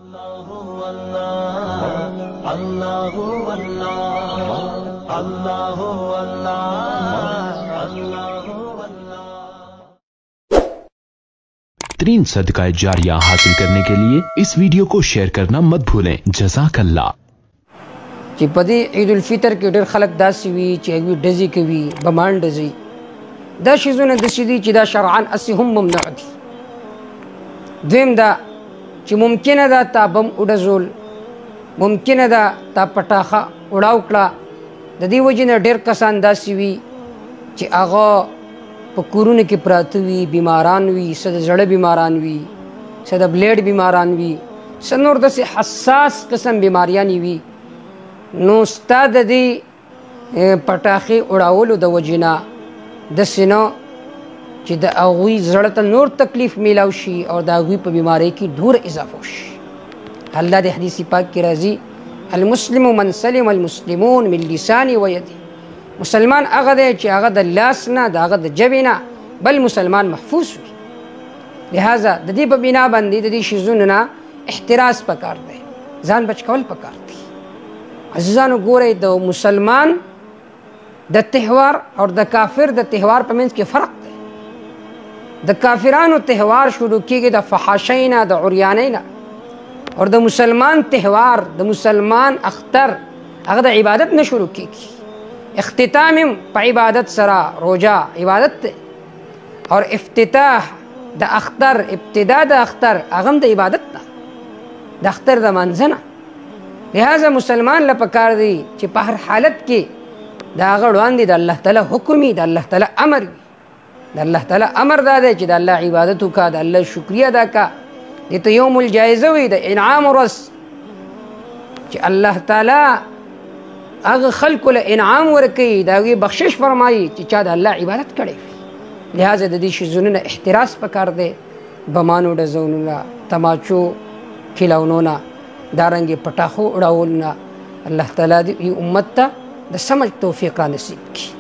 तीन सदका जारिया हासिल करने के लिए इस वीडियो को शेयर करना मत भूलें। जज़ाकल्लाह। چې په دې عید الفطر کې ډېر خلک داسې وي چې هغوی ډزې کوي، بمان ډزې. دا شیزونه داسې دي چې دا شرعاً هسې هم ممنوع دي. دویم دا چې ممکنه ده تا بم وډزول، ممکنه ده تا پټاخه وړاو کړه. د دې وجې نه ډېر کسان داسې وي چې هغه په کورونو کې پراته وي، بیماران وي، څه د زړه بیماران وي، څه د بلیډ بیماران وي، څه نور داسې حساس قسم بیماریانې وي. نو ستا د دې پټاخې وړاولو د وجې نه داسې نه چې د هغوی زړه ته نور تکلیف میلاو شي او د هغوی په بیمارۍ کې دور اضافه وشي. الله د حدیث پاک کې راځي المسلم من سلم المسلمون من لسان و یده. مسلمان هغه دی چې هغه د لاس نه، د هغه د ژبې نه بل مسلمان محفوظ وي. لہذا د دې په بنا باندې د دې شیزونو نه احتراز پکار دی، ځان بچ کول پکار دی. عزیزانو ګورئ، د مسلمان د تهوار او د کافر د تهوار په منځ کې فرق دی. د کافرانو تهوار شروع کېږي د فحاشۍ نه، د عریانۍ نه، او د مسلمان تهوار، د مسلمان اختر هغه د عبادت نه شروع کېږي. اختتام هم په عبادت سره، روژه عبادت دی، او افتتاح د اختر، ابتدا د اختر هغه هم د عبادت نه، د اختر د منځه نه. لہذا مسلمان له پکار دی چې په هر حالت کې د هغه وړاندې د الله تعالی حکم وي، د الله تعالی امر وي. د الله تعالی امر دا دی چې د الله عبادت وکړه، د الله شکریه ادا کړه. دې ته یوم الجایزه وي، د انعام ورځ چې الله تعالی هغه خلکو له انعام ورکوي، د هغوی بخشش فرمایي چې چا د الله عبادت کړی وي. لہذا د دې شیزونو نه احتراز پکار دی، بمانو ډزونو نه، تماچو کھلاونو نه، دارنګې پټاخو اړولو نه. الله تعالی دې امت ته د سمج توفیق را نصیب کړي.